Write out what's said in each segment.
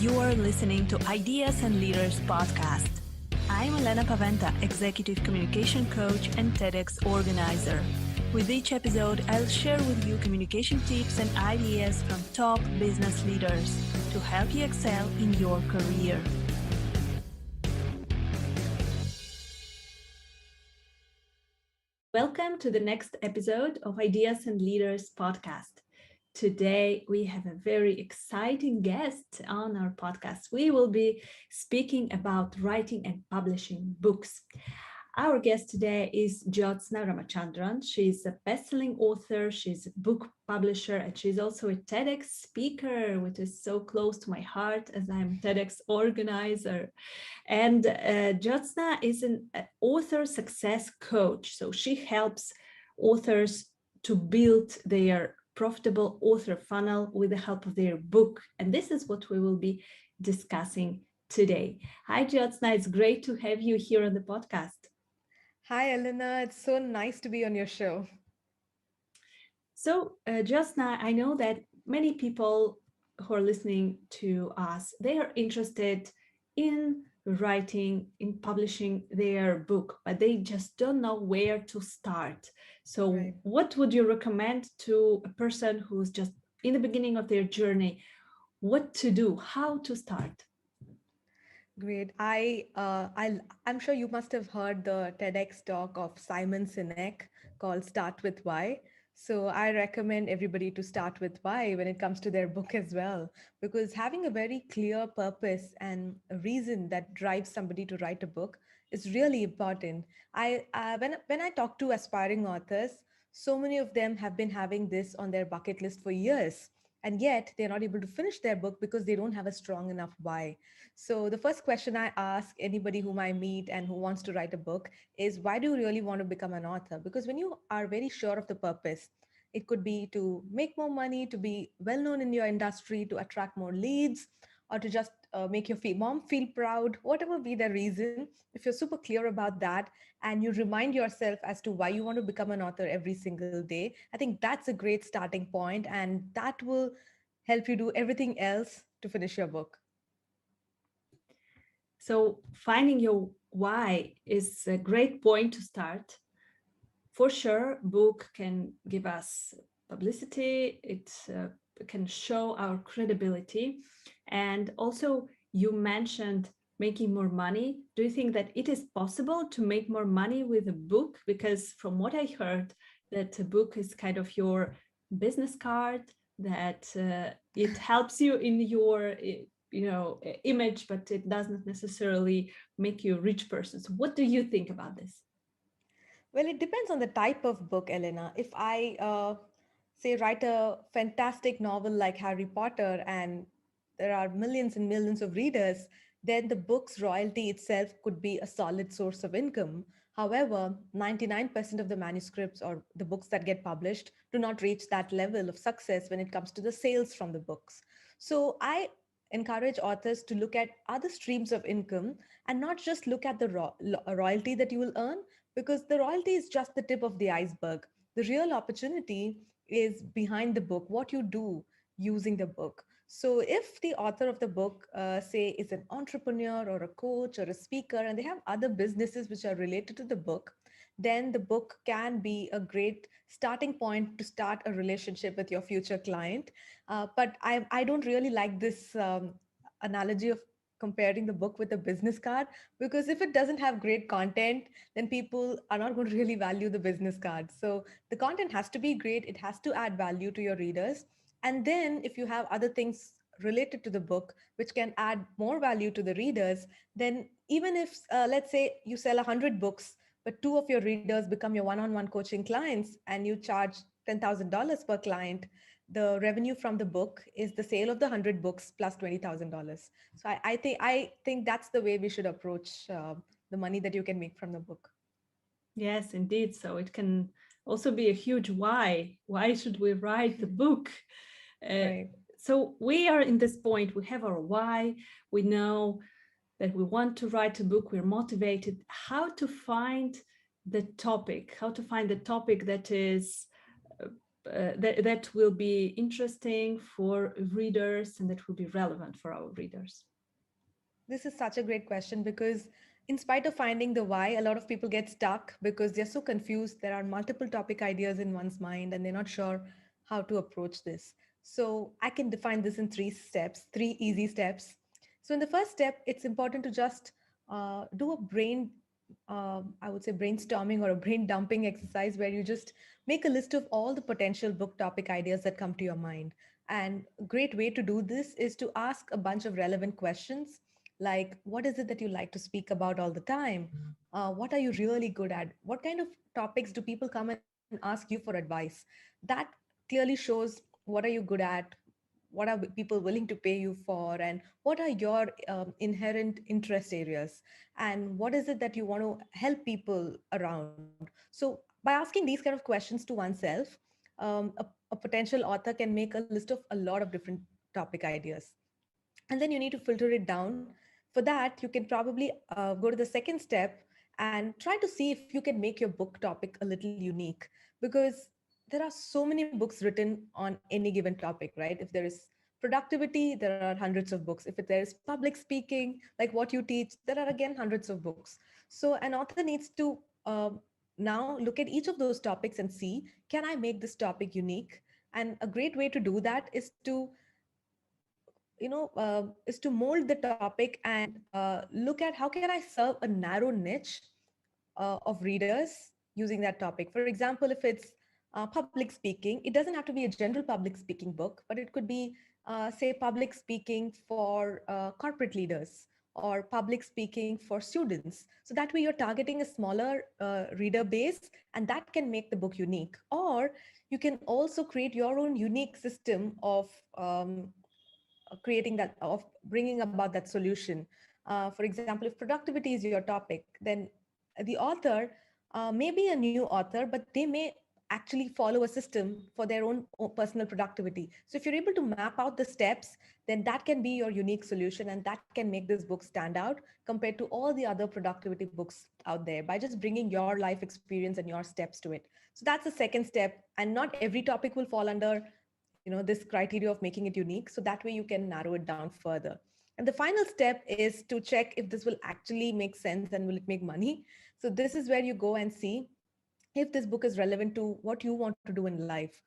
You are listening to Ideas and Leaders podcast. I'm Elena Paweta, Executive Communication Coach and TEDx organizer. With each episode, I'll share with you communication tips and ideas from top business leaders to help you excel in your career. Welcome to the next episode of Ideas and Leaders podcast. Today, we have a very exciting guest on our podcast. We will be speaking about writing and publishing books. Our guest today is Jyotsna Ramachandran. She's a best-selling author, she's a book publisher, and she's also a TEDx speaker, which is so close to my heart as I'm a TEDx organizer. And Jyotsna is an author success coach. So she helps authors to build their profitable author funnel with the help of their book. And this is what we will be discussing today. Hi, Jyotsna. It's great to have you here on the podcast. Hi, Elena. It's so nice to be on your show. So, Jyotsna, I know that many people who are listening to us, they are interested in writing, in publishing their book, but they just don't know where to start. So Right. what would you recommend to a person who's just in the beginning of their journey? What to do, how to start? Great. I'm sure you must have heard the TEDx talk of Simon Sinek called "Start with Why." So I recommend everybody to start with why when it comes to their book as well, because having a very clear purpose and a reason that drives somebody to write a book is really important. When I talk to aspiring authors, so many of them have been having this on their bucket list for years, and yet they're not able to finish their book because they don't have a strong enough why. So the first question I ask anybody whom I meet and who wants to write a book is, why do you really want to become an author? Because when you are very sure of the purpose, it could be to make more money, to be well known in your industry, to attract more leads, or to just make your mom feel proud, whatever be the reason. If you're super clear about that and you remind yourself as to why you want to become an author every single day, I think that's a great starting point, and that will help you do everything else to finish your book. So finding your why is a great point to start. For sure, book can give us publicity. It can show our credibility. And also, you mentioned making more money. Do you think that it is possible to make more money with a book? Because from what I heard, that a book is kind of your business card, that it helps you in your image, but it doesn't necessarily make you a rich person. So what do you think about this? Well, it depends on the type of book, Elena. If I say write a fantastic novel like Harry Potter and there are millions and millions of readers, then the book's royalty itself could be a solid source of income. However, 99% of the manuscripts or the books that get published do not reach that level of success when it comes to the sales from the books. So I encourage authors to look at other streams of income and not just look at the royalty that you will earn, because the royalty is just the tip of the iceberg. The real opportunity is behind the book, what you do using the book. So if the author of the book, say, is an entrepreneur or a coach or a speaker, and they have other businesses which are related to the book, then the book can be a great starting point to start a relationship with your future client. But I don't really like this analogy of comparing the book with a business card, because if it doesn't have great content, then people are not going to really value the business card. So the content has to be great, it has to add value to your readers. And then if you have other things related to the book which can add more value to the readers, then even if let's say you sell 100 books, but two of your readers become your one-on-one coaching clients and you charge $10,000 per client, the revenue from the book is the sale of the 100 books plus $20,000. So I think that's the way we should approach the money that you can make from the book. Yes, indeed. So it can also be a huge why. Why should we write the book? Uh, Right. so we are in this point, we have our why, we know that we want to write a book, we're motivated. How to find the topic that is that will be interesting for readers and that will be relevant for our readers? This is such a great question because, in spite of finding the why, a lot of people get stuck because they're so confused. There are multiple topic ideas in one's mind and they're not sure how to approach this. So, I can define this in three steps, three easy steps. So, in the first step, it's important to just do a I would say, brainstorming or a brain dumping exercise where you just make a list of all the potential book topic ideas that come to your mind. And a great way to do this is to ask a bunch of relevant questions like what is it that you like to speak about all the time, what are you really good at, what kind of topics do people come and ask you for advice. That clearly shows what are you good at, what are people willing to pay you for, and what are your inherent interest areas, and what is it that you want to help people around. So by asking these kind of questions to oneself, a potential author can make a list of a lot of different topic ideas, and then you need to filter it down. For that, you can probably go to the second step and try to see if you can make your book topic a little unique, because there are so many books written on any given topic, right? If there is productivity, there are hundreds of books. If there is public speaking, like what you teach, there are again hundreds of books. So an author needs to now look at each of those topics and see, can I make this topic unique? And a great way to do that is to is to mold the topic and look at how can I serve a narrow niche of readers using that topic. For example, if it's public speaking, it doesn't have to be a general public speaking book, but it could be, say, public speaking for corporate leaders or public speaking for students. So that way you're targeting a smaller reader base, and that can make the book unique. Or you can also create your own unique system of creating that, of bringing about that solution. For example, if productivity is your topic, then the author may be a new author, but they may actually follow a system for their own personal productivity. So if you're able to map out the steps, then that can be your unique solution, and that can make this book stand out compared to all the other productivity books out there by just bringing your life experience and your steps to it. So that's the second step, and not every topic will fall under this criteria of making it unique, so that way you can narrow it down further. And the final step is to check if this will actually make sense and will it make money. So this is where you go and see if this book is relevant to what you want to do in life.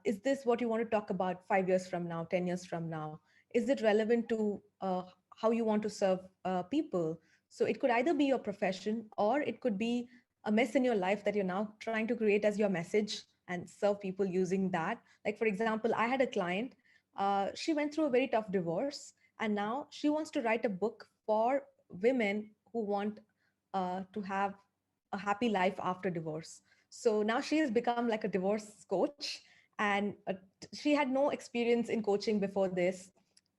Is this what you want to talk about 5 years from now, 10 years from now? Is it relevant to how you want to serve people? So it could either be your profession, or it could be a mess in your life that you're now trying to create as your message and serve people using that. Like, for example, I had a client, she went through a very tough divorce, and now she wants to write a book for women who want to have a happy life after divorce. So now she has become like a divorce coach, and she had no experience in coaching before this.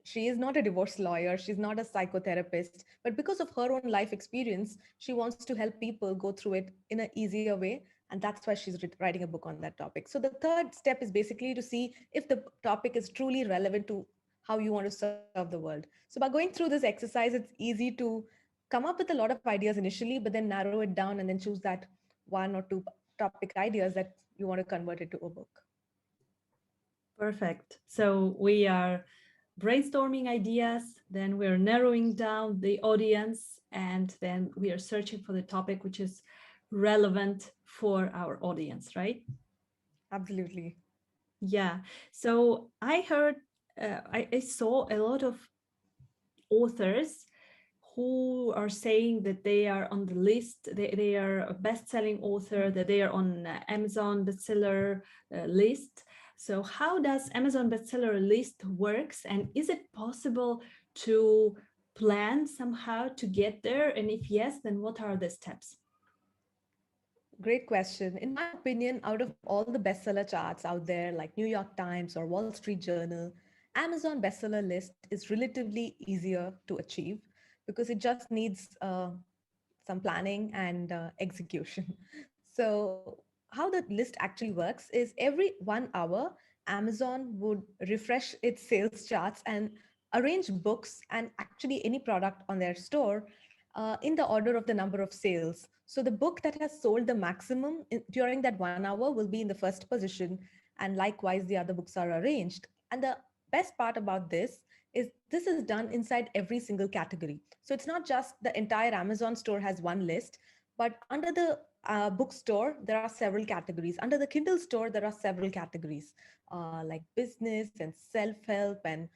She is not a divorce lawyer, she's not a psychotherapist, but because of her own life experience, she wants to help people go through it in an easier way. And that's why she's writing a book on that topic. So the third step is basically to see if the topic is truly relevant to how you want to serve the world. So by going through this exercise, it's easy to come up with a lot of ideas initially, but then narrow it down and then choose that one or two topic ideas that you want to convert it to a book. Perfect. So we are brainstorming ideas, then we're narrowing down the audience, and then we are searching for the topic which is relevant for our audience, right? Absolutely. Yeah. So I heard, I saw a lot of authors who are saying that they are on the list, they are a best-selling author, that they are on Amazon bestseller list. So how does Amazon bestseller list works, and is it possible to plan somehow to get there? And if yes, then what are the steps? Great question. In my opinion, out of all the bestseller charts out there, like New York Times or Wall Street Journal, Amazon bestseller list is relatively easier to achieve because it just needs some planning and execution. So, how the list actually works is every 1 hour, Amazon would refresh its sales charts and arrange books and actually any product on their store in the order of the number of sales. So, the book that has sold the maximum during that 1 hour will be in the first position, and likewise the other books are arranged. And the best part about this is done inside every single category. So it's not just the entire Amazon store has one list, but under the bookstore there are several categories. Under the Kindle store there are several categories, like business and self-help and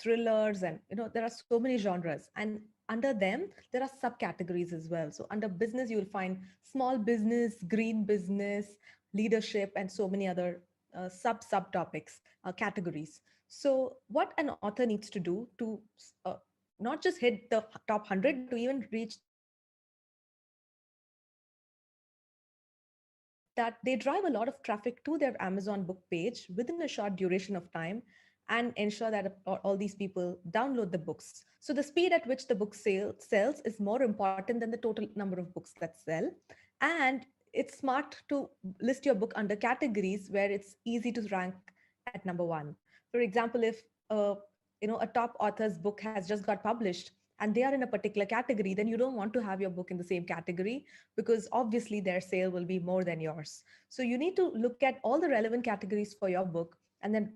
thrillers, and there are so many genres. And under them there are subcategories as well. So under business you will find small business, green business, leadership, and so many other subtopics, categories. So what an author needs to do to uh, not just hit the top 100, but to even reach the top 10 or top 20 is that they drive a lot of traffic to their Amazon book page within a short duration of time, and ensure that all these people download the books. So the speed at which the book sells is more important than the total number of books that sell. And it's smart to list your book under categories where it's easy to rank at number one. For example, if a top author's book has just got published and they are in a particular category, then you don't want to have your book in the same category, because obviously their sale will be more than yours. So you need to look at all the relevant categories for your book, and then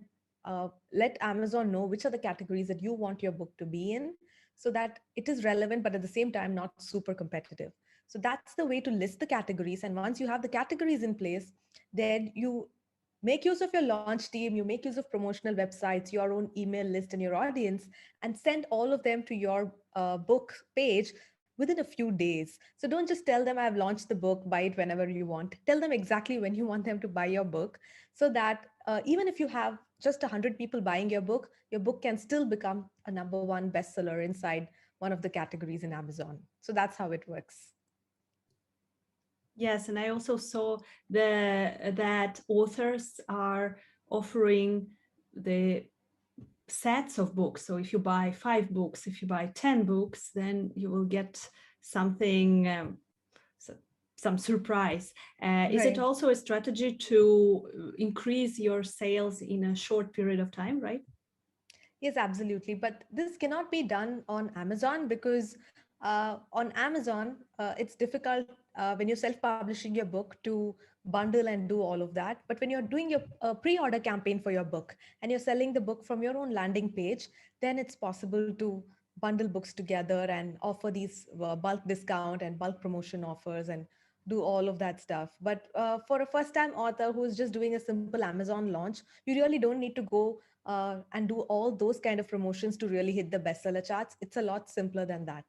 let Amazon know which are the categories that you want your book to be in, so that it is relevant, but at the same time, not super competitive. So that's the way to list the categories. And once you have the categories in place, then you make use of your launch team, you make use of promotional websites, your own email list, and your audience, and send all of them to your book page within a few days. So don't just tell them I've launched the book, buy it whenever you want. Tell them exactly when you want them to buy your book, so that even if you have just 100 people buying your book can still become a number one bestseller inside one of the categories in Amazon. So that's how it works. Yes, and I also saw that authors are offering the sets of books. So if you buy 5 books, if you buy 10 books, then you will get something, some surprise. Is it Right. also a strategy to increase your sales in a short period of time, right? Yes, absolutely. But this cannot be done on Amazon, because on Amazon, it's difficult when you're self publishing your book to bundle and do all of that. But when you're doing your pre order campaign for your book and you're selling the book from your own landing page, then it's possible to bundle books together and offer these bulk discount and bulk promotion offers and do all of that stuff. But for a first time author who's just doing a simple Amazon launch, you really don't need to go and do all those kind of promotions to really hit the bestseller charts. It's a lot simpler than that.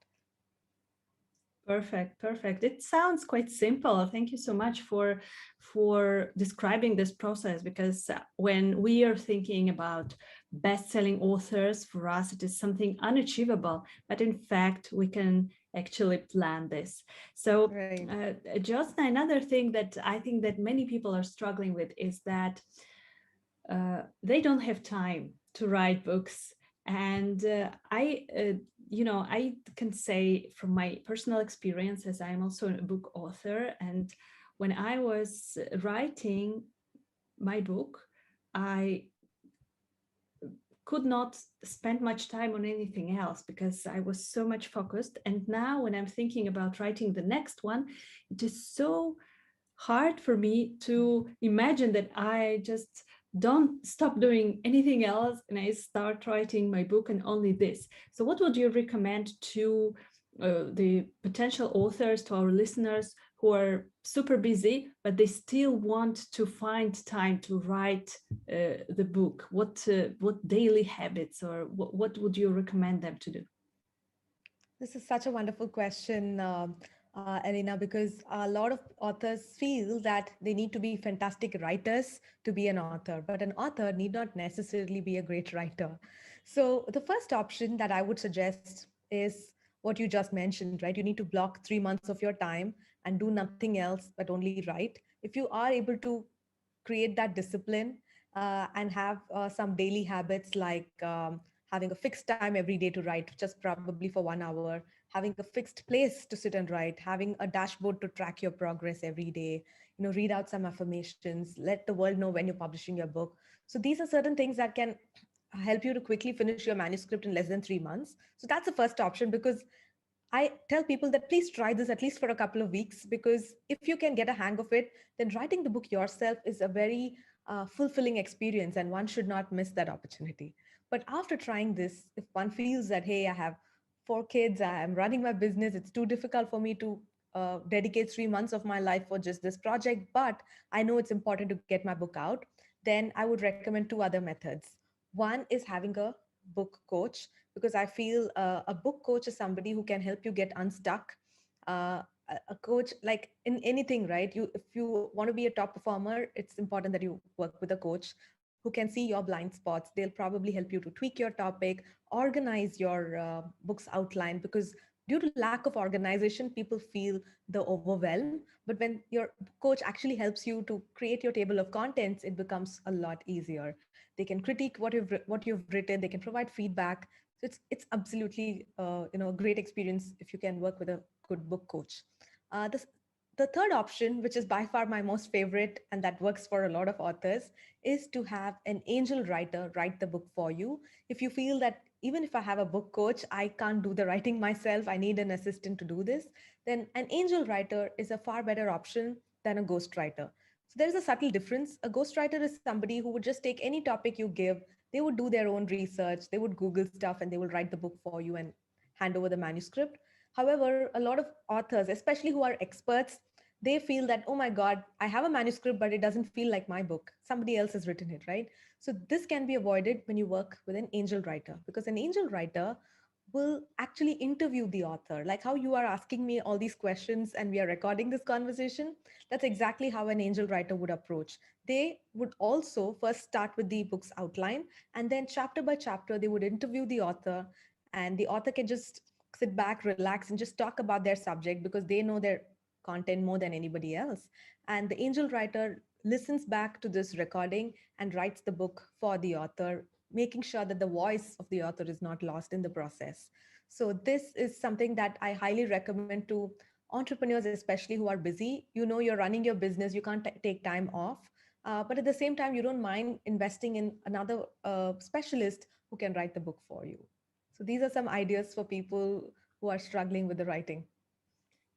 Perfect, perfect. It sounds quite simple. Thank you so much for describing this process, because when we are thinking about best-selling authors, for us it is something unachievable, but in fact we can actually plan this. So Right. just another thing that I think that many people are struggling with is that they don't have time to write books. And I can say from my personal experience, as I'm also a book author, and when I was writing my book, I could not spend much time on anything else because I was so much focused. And now when I'm thinking about writing the next one, it is so hard for me to imagine that I just don't stop doing anything else and I start writing my book and only this. So what would you recommend to the potential authors, to our listeners who are super busy, but they still want to find time to write the book? What daily habits, or what would you recommend them to do? This is such a wonderful question, Elena, because a lot of authors feel that they need to be fantastic writers to be an author, but an author need not necessarily be a great writer. So, the first option that I would suggest is what you just mentioned, right? You need to block 3 months of your time and do nothing else but only write. If you are able to create that discipline and have some daily habits, like having a fixed time every day to write, just probably for 1 hour, having a fixed place to sit and write, having a dashboard to track your progress every day, read out some affirmations, let the world know when you're publishing your book. So these are certain things that can help you to quickly finish your manuscript in less than 3 months. So that's the first option, because I tell people that please try this at least for a couple of weeks, because if you can get a hang of it, then writing the book yourself is a very fulfilling experience, and one should not miss that opportunity. But after trying this, if one feels that, hey, I have 4 kids, I am running my business, it's too difficult for me to dedicate 3 months of my life for just this project, but I know it's important to get my book out, then I would recommend 2 other methods. One is having a book coach, because I feel a book coach is somebody who can help you get unstuck. A coach, like in anything, right? You, if you want to be a top performer, it's important that you work with a coach who can see your blind spots. They'll probably help you to tweak your topic, organize your book's outline, because due to lack of organization, people feel the overwhelm. But when your coach actually helps you to create your table of contents, it becomes a lot easier. They can critique what you've written, they can provide feedback. So it's absolutely a great experience if you can work with a good book coach. The third option, which is by far my most favorite and that works for a lot of authors, is to have an angel writer write the book for you. If you feel that even if I have a book coach, I can't do the writing myself, I need an assistant to do this, then an angel writer is a far better option than a ghostwriter. So there's a subtle difference. A ghostwriter is somebody who would just take any topic you give, they would do their own research, they would Google stuff, and they will write the book for you and hand over the manuscript. However, a lot of authors, especially who are experts, they feel that, oh my God, I have a manuscript, but it doesn't feel like my book. Somebody else has written it, right? So this can be avoided when you work with an angel writer, because an angel writer will actually interview the author. Like how you are asking me all these questions and we are recording this conversation, that's exactly how an angel writer would approach. They would also first start with the book's outline, and then chapter by chapter, they would interview the author, and the author can just sit back, relax, and just talk about their subject because they know their content more than anybody else. And the angel writer listens back to this recording and writes the book for the author, making sure that the voice of the author is not lost in the process. So, this is something that I highly recommend to entrepreneurs, especially who are busy. You know, you're running your business, you can't take time off. But at the same time, you don't mind investing in another specialist who can write the book for you. So, these are some ideas for people who are struggling with the writing.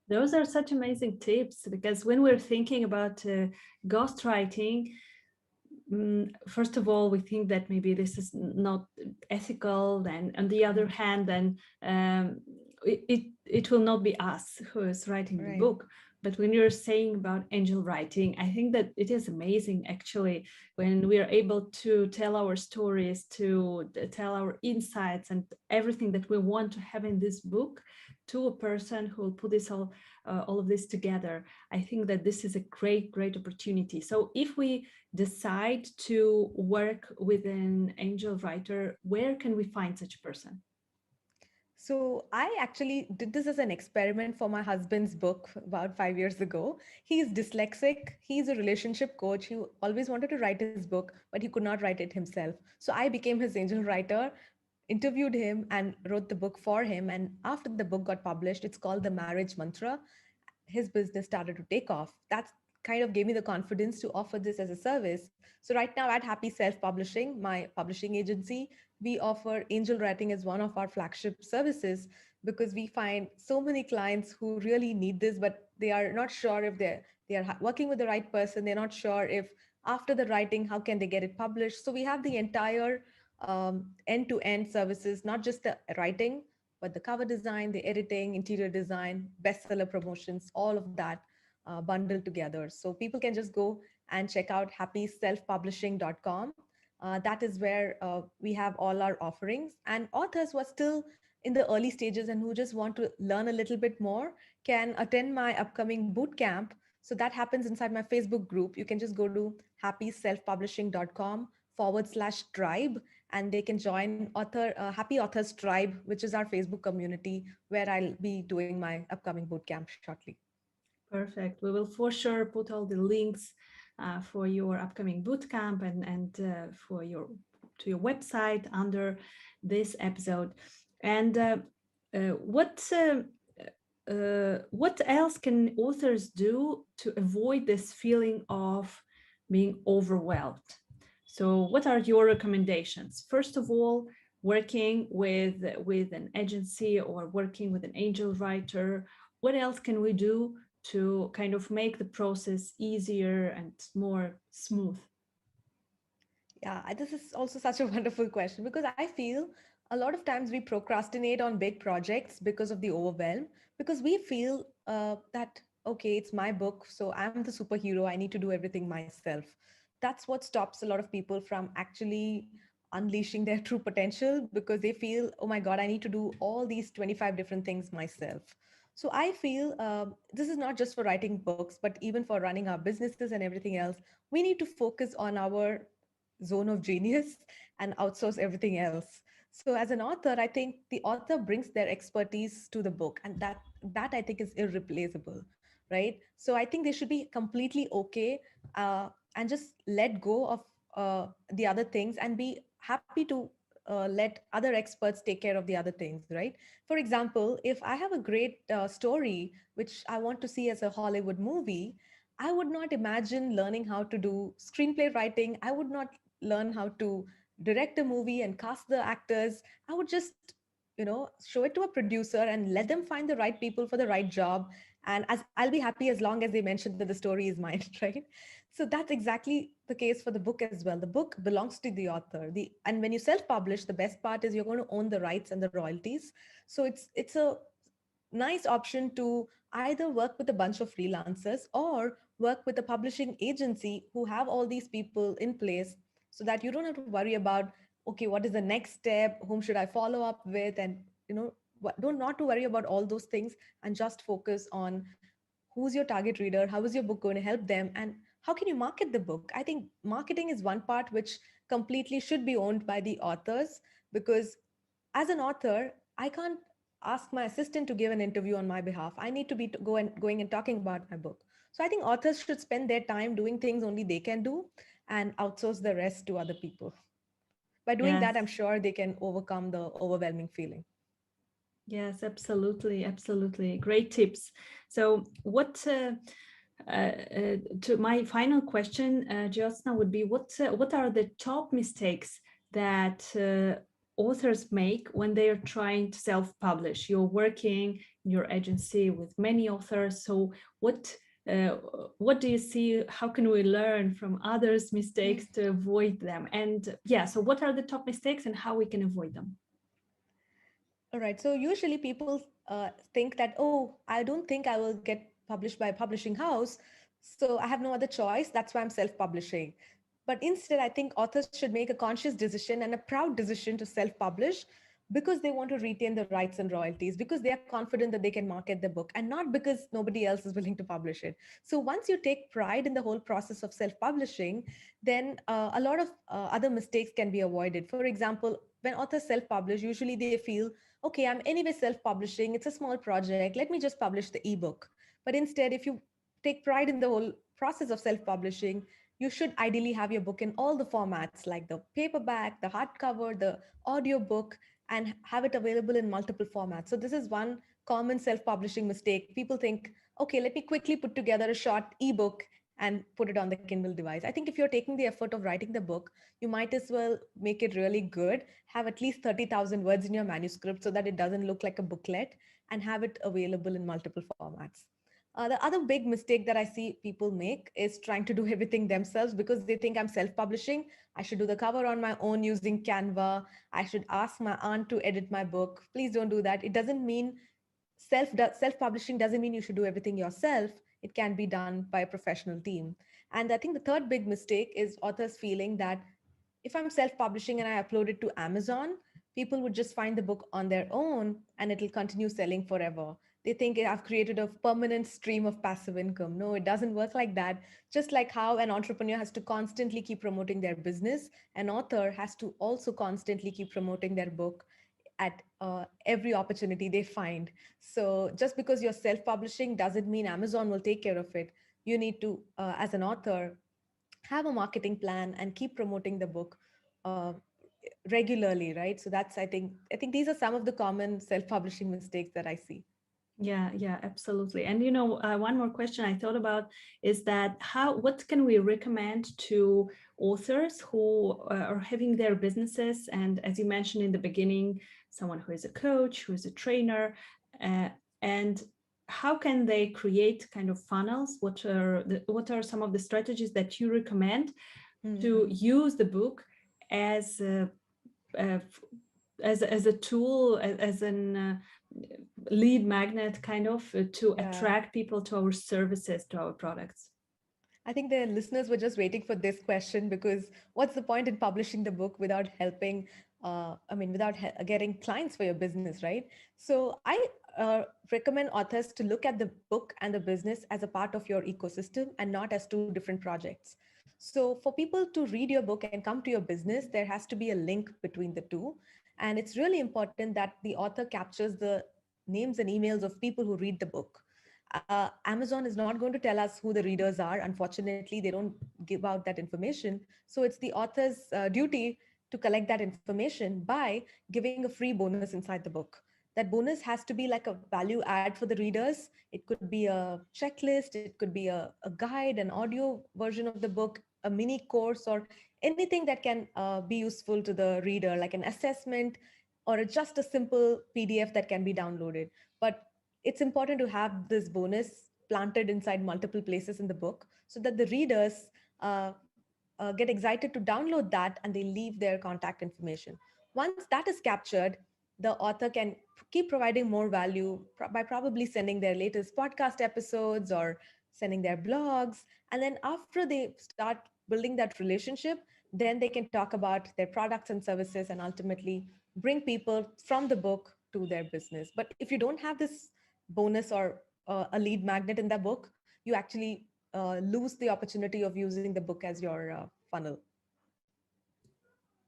Those are such amazing tips, because when we're thinking about ghostwriting, first of all, we think that maybe this is not ethical. And on the other hand, then it will not be us who is writing the Right. book. But when you're saying about angel writing, I think that it is amazing actually when we are able to tell our stories, to tell our insights and everything that we want to have in this book to a person who will put this all of this together. I think that this is a great opportunity. So if we decide to work with an angel writer, where can we find such a person? So I actually did this as an experiment for my husband's book about 5 years ago. He's dyslexic. He's a relationship coach. He always wanted to write his book, but he could not write it himself. So I became his angel writer, interviewed him, and wrote the book for him. And after the book got published, it's called The Marriage Mantra. His business started to take off. That's kind of gave me the confidence to offer this as a service. So right now at Happy Self Publishing, my publishing agency, we offer angel writing as one of our flagship services, because we find so many clients who really need this, but they are not sure if they are working with the right person. They're not sure if after the writing, how can they get it published. So we have the entire end-to-end services, not just the writing, but the cover design, the editing, interior design, bestseller promotions, all of that bundled together. So people can just go and check out happyselfpublishing.com. That is where we have all our offerings. And authors who are still in the early stages and who just want to learn a little bit more can attend my upcoming boot camp. So that happens inside my Facebook group. You can just go to happyselfpublishing.com/tribe, and they can join Happy Authors Tribe, which is our Facebook community, where I'll be doing my upcoming boot camp shortly. Perfect. We will for sure put all the links for your upcoming bootcamp and for your to your website under this episode. And what else can authors do to avoid this feeling of being overwhelmed? So, what are your recommendations? First of all, working with an agency or working with an angel writer. What else can we do to kind of make the process easier and more smooth? Yeah, this is also such a wonderful question because I feel a lot of times we procrastinate on big projects because of the overwhelm, because we feel that, okay, it's my book, so I'm the superhero, I need to do everything myself. That's what stops a lot of people from actually unleashing their true potential because they feel, oh my God, I need to do all these 25 different things myself. So I feel this is not just for writing books, but even for running our businesses and everything else. We need to focus on our zone of genius and outsource everything else. So as an author, I think the author brings their expertise to the book, and that I think is irreplaceable, right? So I think they should be completely okay and just let go of the other things and be happy to let other experts take care of the other things, right? For example, if I have a great story which I want to see as a Hollywood movie, I would not imagine learning how to do screenplay writing. I would not learn how to direct a movie and cast the actors. I would just, show it to a producer and let them find the right people for the right job. And as I'll be happy as long as they mention that the story is mine, right? So that's exactly the case for the book as well. The book belongs to the author. And when you self-publish, the best part is you're going to own the rights and the royalties. So it's a nice option to either work with a bunch of freelancers or work with a publishing agency who have all these people in place so that you don't have to worry about, okay, what is the next step, whom should I follow up with, and don't not to worry about all those things, and just focus on who's your target reader, how is your book going to help them, and how can you market the book. I think marketing is one part which completely should be owned by the authors, because as an author, I can't ask my assistant to give an interview on my behalf. I need to be going and talking about my book. So I think authors should spend their time doing things only they can do and outsource the rest to other people. By doing that, I'm Yes. sure they can overcome the overwhelming feeling. Yes, absolutely, absolutely. Great tips. So, to my final question, Jyotsna, would be what are the top mistakes that authors make when they are trying to self-publish? You're working in your agency with many authors, so uh, what do you see? How can we learn from others' mistakes to avoid them? And yeah, so what are the top mistakes and how we can avoid them? All right. So usually people think that, oh, I don't think I will get published by a publishing house. So I have no other choice. That's why I'm self publishing. But instead, I think authors should make a conscious decision and a proud decision to self publish because they want to retain the rights and royalties, because they are confident that they can market the book, and not because nobody else is willing to publish it. So once you take pride in the whole process of self publishing, then a lot of other mistakes can be avoided. For example, when authors self publish, usually they feel, okay, I'm anyway self publishing, it's a small project, let me just publish the ebook. But instead, if you take pride in the whole process of self publishing, you should ideally have your book in all the formats, like the paperback, the hardcover, the audio book, and have it available in multiple formats. So, this is one common self publishing mistake. People think, okay, let me quickly put together a short ebook and put it on the Kindle device. I think if you're taking the effort of writing the book, you might as well make it really good, have at least 30,000 words in your manuscript so that it doesn't look like a booklet, and have it available in multiple formats. The other big mistake that I see people make is trying to do everything themselves because they think I'm self publishing. I should do the cover on my own using Canva. I should ask my aunt to edit my book. Please don't do that. It doesn't mean self publishing doesn't mean you should do everything yourself. It can be done by a professional team. And I think the third big mistake is authors feeling that if I'm self publishing and I upload it to Amazon, people would just find the book on their own and it'll continue selling forever. They think I've created a permanent stream of passive income. No, it doesn't work like that. Just like how an entrepreneur has to constantly keep promoting their business, an author has to also constantly keep promoting their book at every opportunity they find. So just because you're self-publishing doesn't mean Amazon will take care of it. You need to, as an author, have a marketing plan and keep promoting the book uh, regularly, right? So that's I think these are some of the common self-publishing mistakes that I see. Yeah, yeah, absolutely. And one more question I thought about is that what can we recommend to authors who are having their businesses? And as you mentioned in the beginning, someone who is a coach, who is a trainer, uh, and how can they create kind of funnels? What are some of the strategies that you recommend to Mhm. use the book as a, as a tool, as an lead magnet, kind of to Yeah. attract people to our services, to our products. I think the listeners were just waiting for this question because what's the point in publishing the book without helping, without getting clients for your business, right? So I recommend authors to look at the book and the business as a part of your ecosystem and not as two different projects. So for people to read your book and come to your business, there has to be a link between the two. And it's really important that the author captures the names and emails of people who read the book. Amazon is not going to tell us who the readers are. Unfortunately, they don't give out that information. So it's the author's duty to collect that information by giving a free bonus inside the book. That bonus has to be like a value add for the readers. It could be a checklist, it could be a guide, an audio version of the book, a mini course, or anything that can be useful to the reader, like an assessment or just a simple PDF that can be downloaded. But it's important to have this bonus planted inside multiple places in the book so that the readers get excited to download that and they leave their contact information. Once that is captured, the author can keep providing more value by probably sending their latest podcast episodes or sending their blogs. And then after they start building that relationship, then they can talk about their products and services and ultimately bring people from the book to their business. But if you don't have this bonus or a lead magnet in the book, you actually lose the opportunity of using the book as your funnel.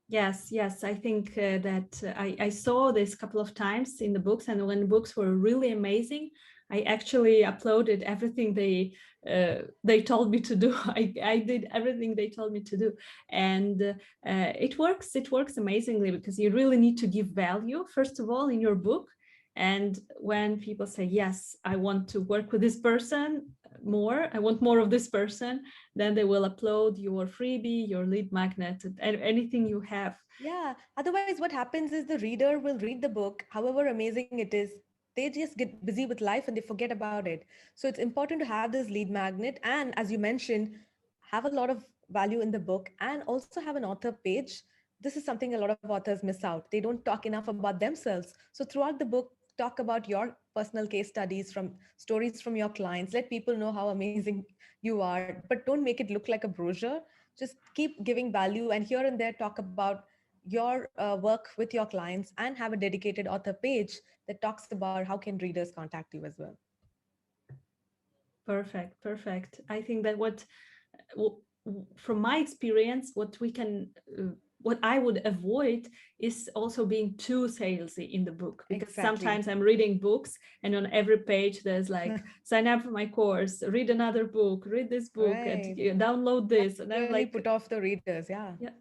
Yes, yes, I think that I saw this a couple of times in the books, and when the books were really amazing, I actually uploaded everything they told me to do. I did everything they told me to do, and it works. It works amazingly because you really need to give value first of all in your book. And when people say, "Yes, I want to work with this person more. I want more of this person," then they will upload your freebie, your lead magnet, and anything you have. Yeah. Otherwise, what happens is the reader will read the book, however amazing it is. They just get busy with life and they forget about it. So it's important to have this lead magnet. And as you mentioned, have a lot of value in the book and also have an author page. This is something a lot of authors miss out. They don't talk enough about themselves. So throughout the book, talk about your personal case studies from stories from your clients. Let people know how amazing you are, but don't make it look like a brochure. Just keep giving value and here and there talk about your work with your clients and have a dedicated author page that talks about how can readers contact you as well. Perfect, perfect. I think that from my experience, what we can, what I would avoid is also being too salesy in the book, because Exactly. sometimes I'm reading books and on every page there's like, sign up for my course, read another book, read this book, and Right. download That this, will and I'm really like, put off the readers. Yeah. yeah,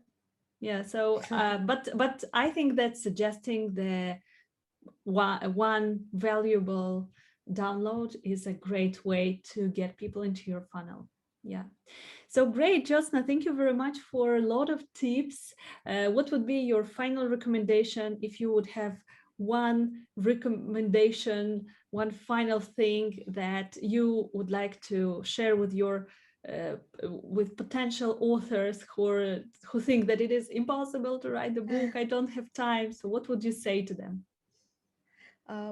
yeah. So, but I think that suggesting the one valuable download is a great way to get people into your funnel. Yeah. So great, Jyotsna. Thank you very much for a lot of tips. What would be your final recommendation if you would have one recommendation, one final thing that you would like to share with your with potential authors who think that it is impossible to write the book? I don't have time. So what would you say to them?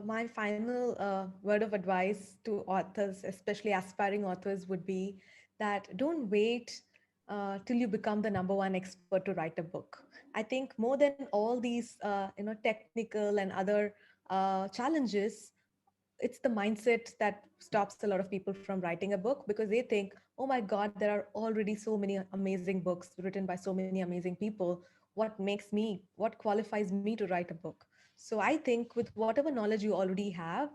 My final word of advice to authors, especially aspiring authors, would be that don't wait till you become the number one expert to write a book. I think more than all these, technical and other challenges, it's the mindset that stops a lot of people from writing a book because they think, oh my God, there are already so many amazing books written by so many amazing people. What qualifies me to write a book? So I think with whatever knowledge you already have,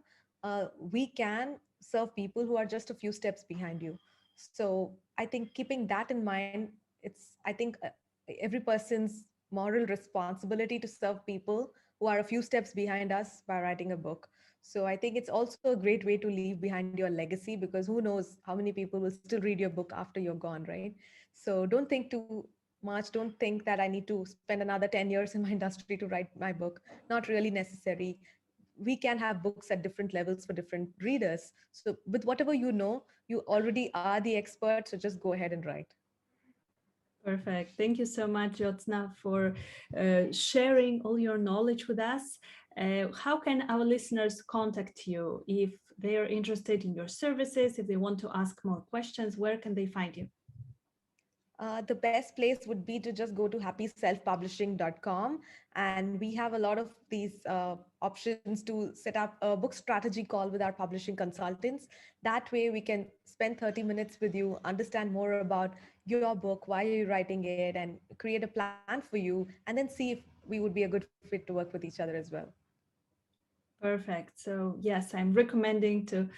we can serve people who are just a few steps behind you. So I think keeping that in mind, I think every person's moral responsibility to serve people who are a few steps behind us by writing a book. So I think it's also a great way to leave behind your legacy because who knows how many people will still read your book after you're gone, right? So don't think too much. Don't think that I need to spend another 10 years in my industry to write my book. Not really necessary. We can have books at different levels for different readers. So with whatever you know, you already are the expert. So just go ahead and write. Perfect. Thank you so much, Jyotsna, for sharing all your knowledge with us. How can our listeners contact you if they are interested in your services, if they want to ask more questions? Where can they find you? The best place would be to just go to happyselfpublishing.com. And we have a lot of these options to set up a book strategy call with our publishing consultants. That way, we can spend 30 minutes with you, understand more about your book, why you're writing it, and create a plan for you, and then see if we would be a good fit to work with each other as well. Perfect. So, yes, I'm recommending to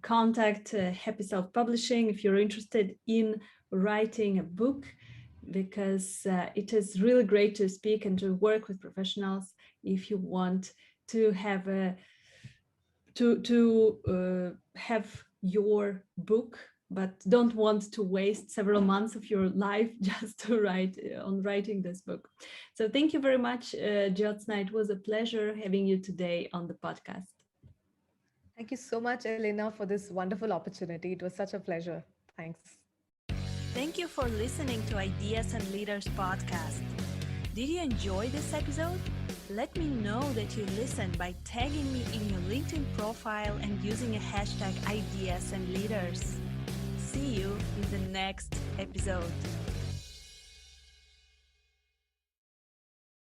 contact Happy Self Publishing if you're interested in writing a book, because it is really great to speak and to work with professionals if you want to have a have your book, but don't want to waste several months of your life just to write on writing this book. So thank you very much, Jyotsna. It was a pleasure having you today on the podcast. Thank you so much, Elena, for this wonderful opportunity. It was such a pleasure. Thanks. Thank you for listening to Ideas and Leaders podcast. Did you enjoy this episode? Let me know that you listened by tagging me in your LinkedIn profile and using a hashtag Ideas and Leaders. See you in the next episode.